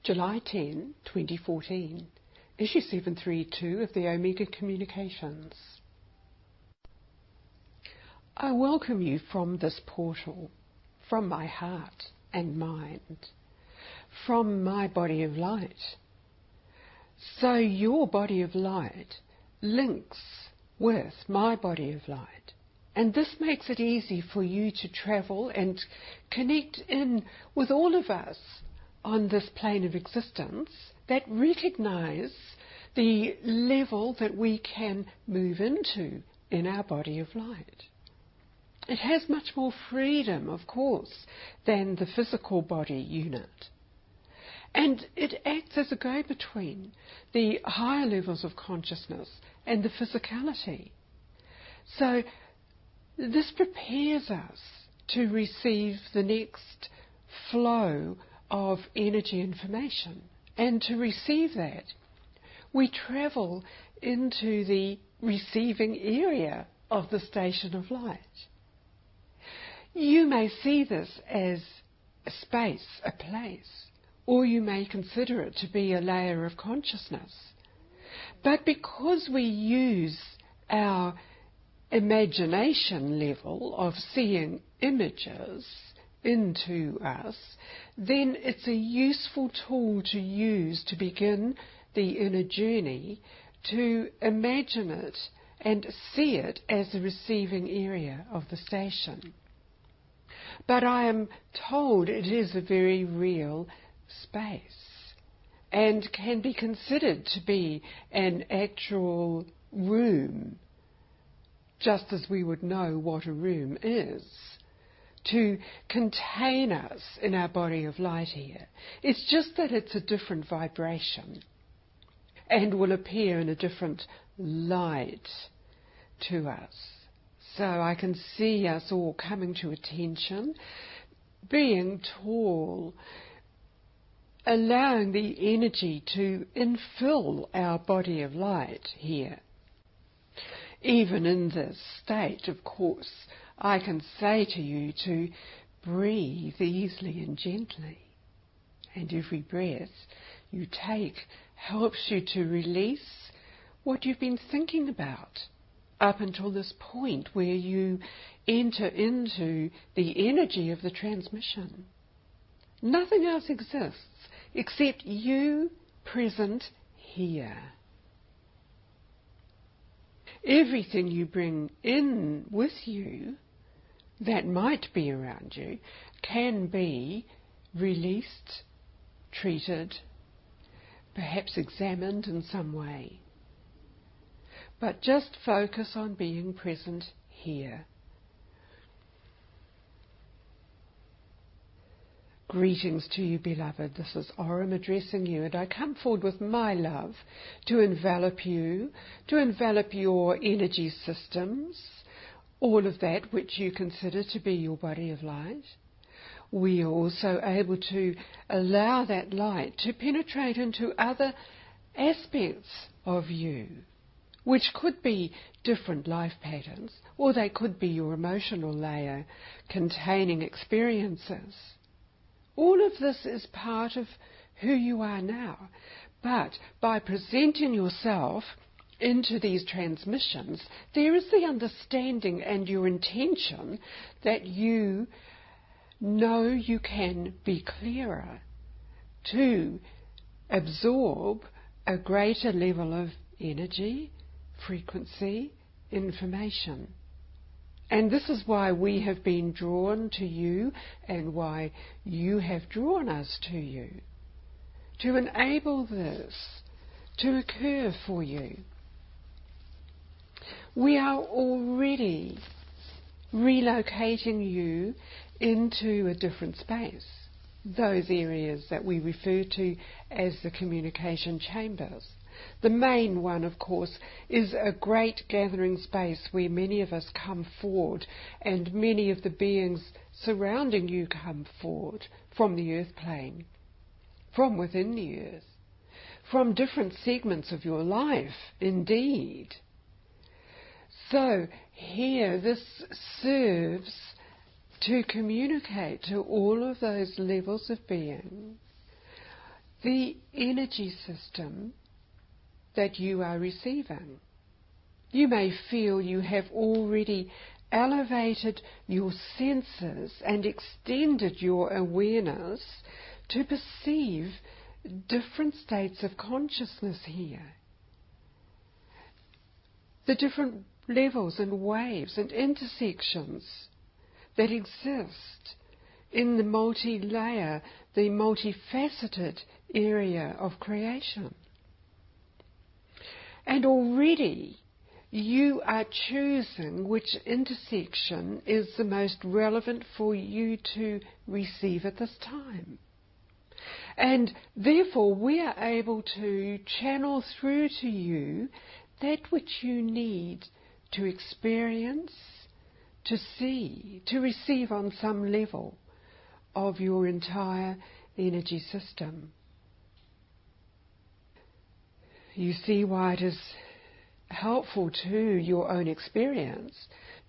July 10, 2014, Issue 732 of the Omega Communications. I welcome you from this portal, from my heart and mind, from my body of light. So your body of light links with my body of light, and this makes it easy for you to travel and connect in with all of us on this plane of existence that recognize the level that we can move into in our body of light. It has much more freedom, of course, than the physical body unit. And it acts as a go-between the higher levels of consciousness and the physicality. So this prepares us to receive the next flow of energy information. And to receive that, we travel into the receiving area of the station of light. You may see this as a space, a place, or you may consider it to be a layer of consciousness. But because we use our imagination level of seeing images into us, then it's a useful tool to use to begin the inner journey, to imagine it and see it as the receiving area of the station. But I am told it is a very real space and can be considered to be an actual room, just as we would know what a room is, to contain us in our body of light here. It's just that it's a different vibration and will appear in a different light to us. So I can see us all coming to attention, being tall, allowing the energy to infill our body of light here. Even in this state, of course, I can say to you to breathe easily and gently. And every breath you take helps you to release what you've been thinking about up until this point where you enter into the energy of the transmission. Nothing else exists except you present here. Everything you bring in with you that might be around you can be released, treated, perhaps examined in some way. But just focus on being present here. Greetings to you, beloved. This is Aurum addressing you, and I come forward with my love to envelop you, to envelop your energy systems, all of that which you consider to be your body of light. We are also able to allow that light to penetrate into other aspects of you, which could be different life patterns, or they could be your emotional layer containing experiences. All of this is part of who you are now, but by presenting yourself into these transmissions, there is the understanding and your intention that you know you can be clearer to absorb a greater level of energy, frequency, information. And this is why we have been drawn to you and why you have drawn us to you, to enable this to occur for you. We are already relocating you into a different space, those areas that we refer to as the communication chambers. The main one, of course, is a great gathering space where many of us come forward and many of the beings surrounding you come forward from the earth plane, from within the earth, from different segments of your life, indeed. So here this serves to communicate to all of those levels of being the energy system that you are receiving. You may feel you have already elevated your senses and extended your awareness to perceive different states of consciousness here. The different levels and waves and intersections that exist in the multi-layer, the multifaceted area of creation. And already you are choosing which intersection is the most relevant for you to receive at this time. And therefore we are able to channel through to you that which you need to experience, to see, to receive on some level of your entire energy system. You see why it is helpful to your own experience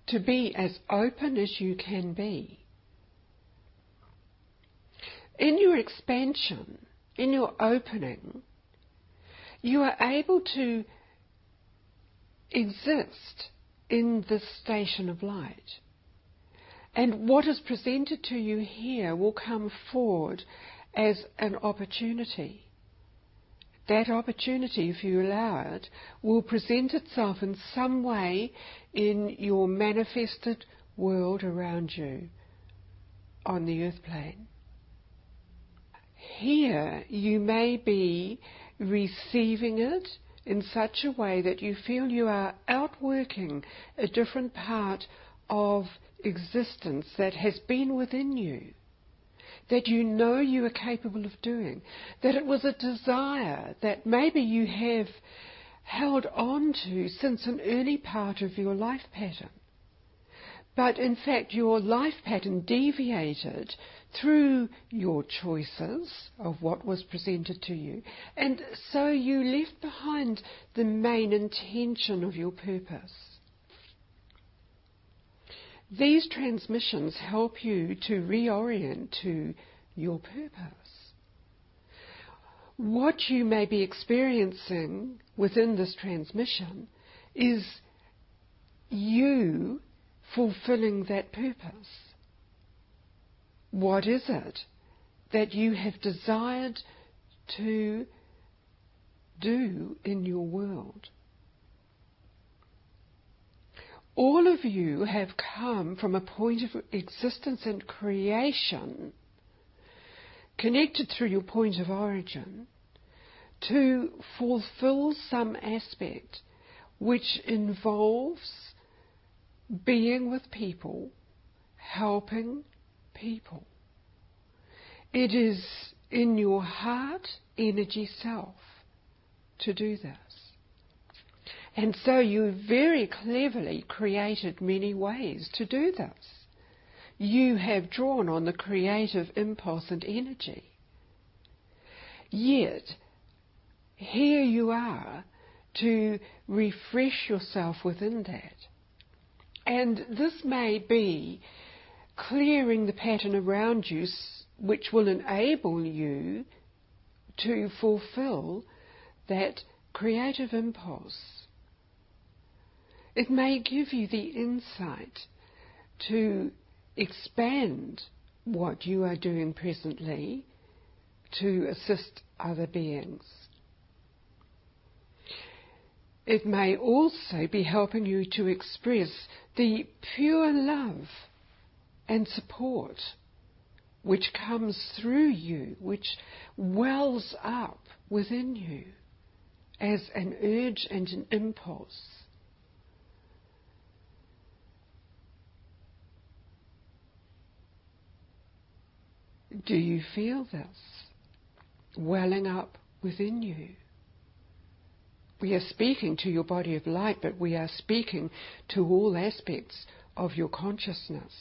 to be as open as you can be. In your expansion, in your opening, you are able to exist in this station of light. And what is presented to you here will come forward as an opportunity. That opportunity, if you allow it, will present itself in some way in your manifested world around you on the earth plane. Here you may be receiving it in such a way that you feel you are outworking a different part of existence that has been within you, that you know you are capable of doing, that it was a desire that maybe you have held on to since an early part of your life pattern. But in fact your life pattern deviated through your choices of what was presented to you, and so you left behind the main intention of your purpose. These transmissions help you to reorient to your purpose. What you may be experiencing within this transmission is you fulfilling that purpose. What is it that you have desired to do in your world? All of you have come from a point of existence and creation, connected through your point of origin, to fulfill some aspect which involves being with people, helping people. It is in your heart energy self to do this. And so you very cleverly created many ways to do this. You have drawn on the creative impulse and energy. Yet, here you are to refresh yourself within that. And this may be clearing the pattern around you, which will enable you to fulfill that creative impulse. It may give you the insight to expand what you are doing presently to assist other beings. It may also be helping you to express the pure love and support which comes through you, which wells up within you as an urge and an impulse. Do you feel this welling up within you? We are speaking to your body of light, but we are speaking to all aspects of your consciousness,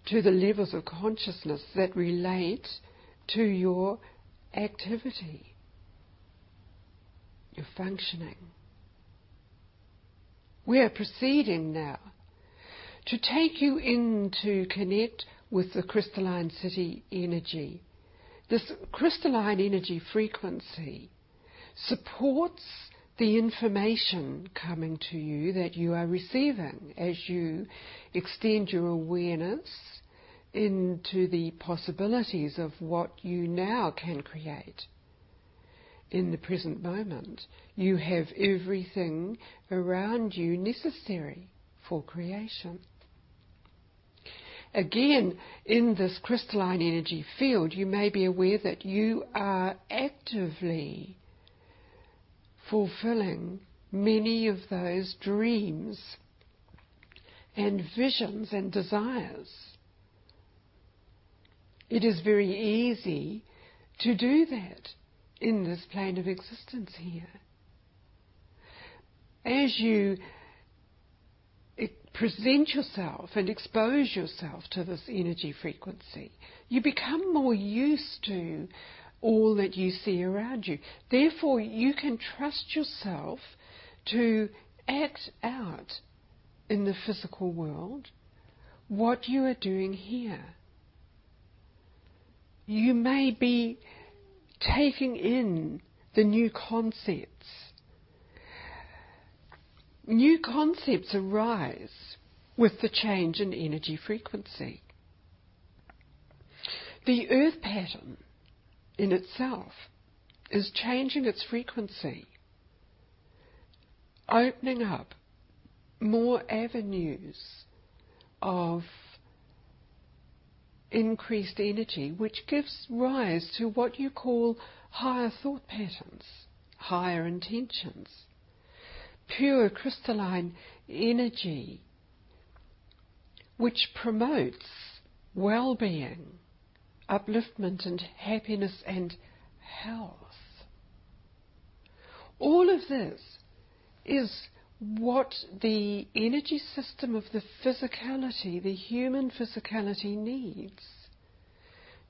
to the levels of consciousness that relate to your activity, your functioning. We are proceeding now to take you in to connect with the crystalline city energy, This crystalline energy frequency supports the information coming to you that you are receiving as you extend your awareness into the possibilities of what you now can create. In the present moment, you have everything around you necessary for creation. Again, in this crystalline energy field, you may be aware that you are actively fulfilling many of those dreams and visions and desires. It is very easy to do that in this plane of existence here. As you present yourself and expose yourself to this energy frequency, you become more used to all that you see around you. Therefore, you can trust yourself to act out in the physical world what you are doing here. You may be taking in the new concepts. New concepts arise with the change in energy frequency. The earth pattern in itself is changing its frequency, opening up more avenues of increased energy, which gives rise to what you call higher thought patterns, higher intentions, pure crystalline energy, which promotes well-being, upliftment and happiness and health. All of this is what the energy system of the physicality, the human physicality, needs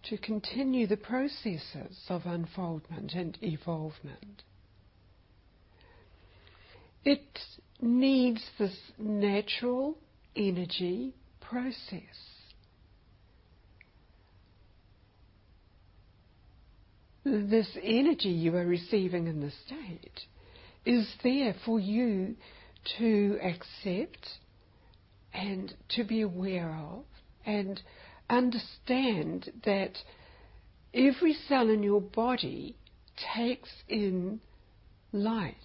to continue the processes of unfoldment and evolvement. It needs this natural energy process. This energy you are receiving in this state is there for you to accept and to be aware of and understand that every cell in your body takes in light.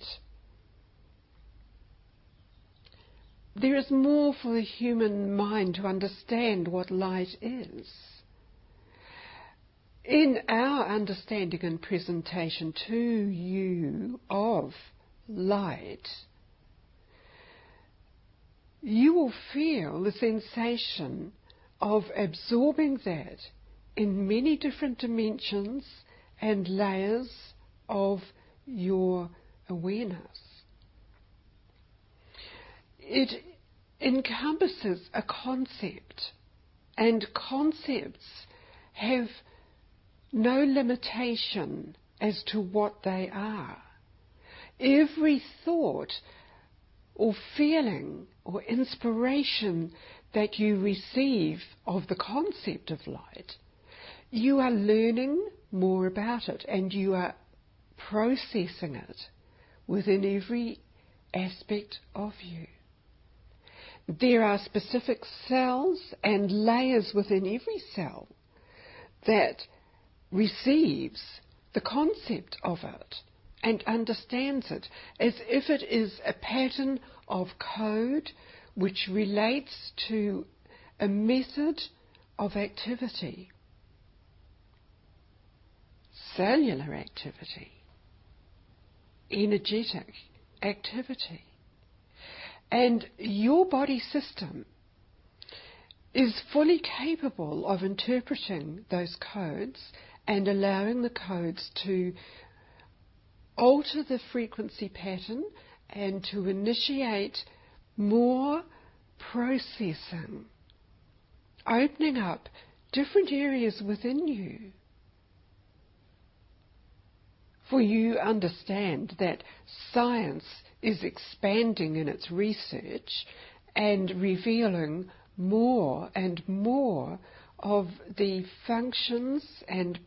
There is more for the human mind to understand what light is. In our understanding and presentation to you of light, you will feel the sensation of absorbing that in many different dimensions and layers of your awareness. It encompasses a concept, and concepts have no limitation as to what they are. Every thought or feeling or inspiration that you receive of the concept of light, you are learning more about it and you are processing it within every aspect of you. There are specific cells and layers within every cell that receives the concept of it and understands it as if it is a pattern of code which relates to a method of activity, cellular activity, energetic activity. And your body system is fully capable of interpreting those codes and allowing the codes to alter the frequency pattern and to initiate more processing, opening up different areas within you. For you understand that science is expanding in its research and revealing more and more of the functions and